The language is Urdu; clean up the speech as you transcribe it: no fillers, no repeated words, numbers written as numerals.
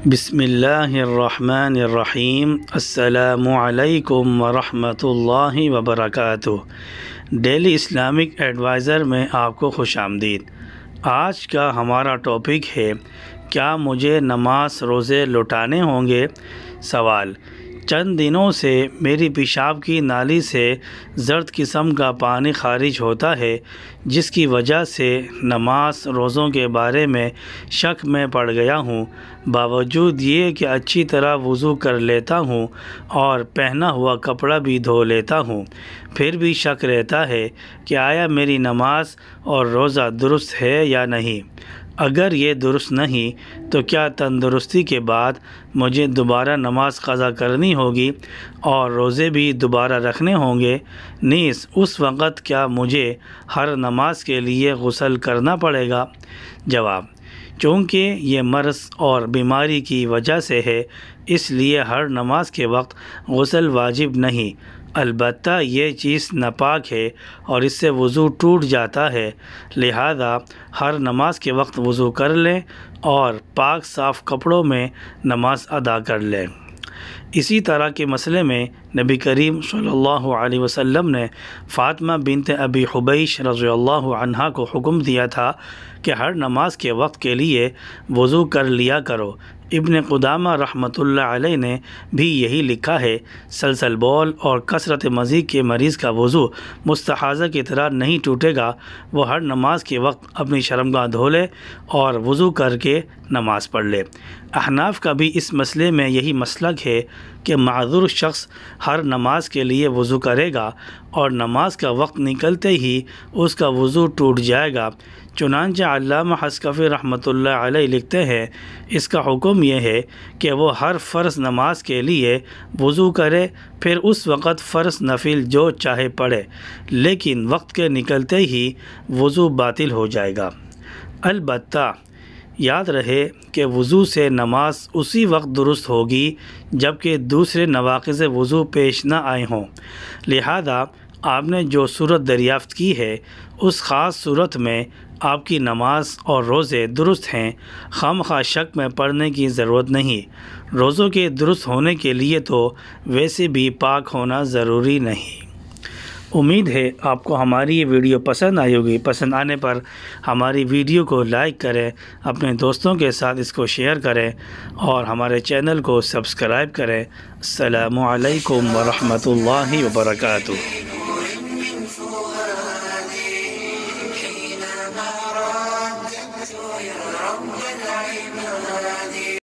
بسم اللہ الرحمن الرحیم۔ السلام علیکم ورحمۃ اللہ وبرکاتہ۔ ڈیلی اسلامک ایڈوائزر میں آپ کو خوش آمدید۔ آج کا ہمارا ٹاپک ہے، کیا مجھے نماز روزے لوٹانے ہوں گے؟ سوال: چند دنوں سے میری پیشاب کی نالی سے زرد قسم کا پانی خارج ہوتا ہے، جس کی وجہ سے نماز روزوں کے بارے میں شک میں پڑ گیا ہوں۔ باوجود یہ کہ اچھی طرح وضو کر لیتا ہوں اور پہنا ہوا کپڑا بھی دھو لیتا ہوں، پھر بھی شک رہتا ہے کہ آیا میری نماز اور روزہ درست ہے یا نہیں۔ اگر یہ درست نہیں تو کیا تندرستی کے بعد مجھے دوبارہ نماز قضا کرنی ہوگی اور روزے بھی دوبارہ رکھنے ہوں گے؟ نیز اس وقت کیا مجھے ہر نماز کے لیے غسل کرنا پڑے گا؟ جواب: چونکہ یہ مرض اور بیماری کی وجہ سے ہے، اس لیے ہر نماز کے وقت غسل واجب نہیں، البتہ یہ چیز ناپاک ہے اور اس سے وضو ٹوٹ جاتا ہے، لہذا ہر نماز کے وقت وضو کر لیں اور پاک صاف کپڑوں میں نماز ادا کر لیں۔ اسی طرح کے مسئلے میں نبی کریم صلی اللہ علیہ وسلم نے فاطمہ بنت ابی حبیش رضی اللہ عنہا کو حکم دیا تھا کہ ہر نماز کے وقت کے لیے وضو کر لیا کرو۔ ابن قدامہ رحمۃ اللہ علیہ نے بھی یہی لکھا ہے۔ سلسل بول اور کثرت مزی کے مریض کا وضو مستحاضہ کی طرح نہیں ٹوٹے گا، وہ ہر نماز کے وقت اپنی شرمگاہ دھو لے اور وضو کر کے نماز پڑھ لے۔ احناف کا بھی اس مسئلے میں یہی مسلک ہے کہ معذور شخص ہر نماز کے لیے وضو کرے گا اور نماز کا وقت نکلتے ہی اس کا وضو ٹوٹ جائے گا۔ چنانچہ علامہ حصکفی رحمۃ اللہ علیہ لکھتے ہیں، اس کا حکم یہ ہے کہ وہ ہر فرض نماز کے لیے وضو کرے، پھر اس وقت فرض نفل جو چاہے پڑھے، لیکن وقت کے نکلتے ہی وضو باطل ہو جائے گا۔ البتہ یاد رہے کہ وضو سے نماز اسی وقت درست ہوگی جبکہ دوسرے نواقض وضو پیش نہ آئے ہوں، لہذا آپ نے جو صورت دریافت کی ہے اس خاص صورت میں آپ کی نماز اور روزے درست ہیں، خواہ شک میں پڑنے کی ضرورت نہیں۔ روزوں کے درست ہونے کے لیے تو ویسے بھی پاک ہونا ضروری نہیں۔ امید ہے آپ کو ہماری یہ ویڈیو پسند آئی ہوگی۔ پسند آنے پر ہماری ویڈیو کو لائک کریں، اپنے دوستوں کے ساتھ اس کو شیئر کریں اور ہمارے چینل کو سبسکرائب کریں۔ السلام علیکم ورحمۃ اللہ وبرکاتہ۔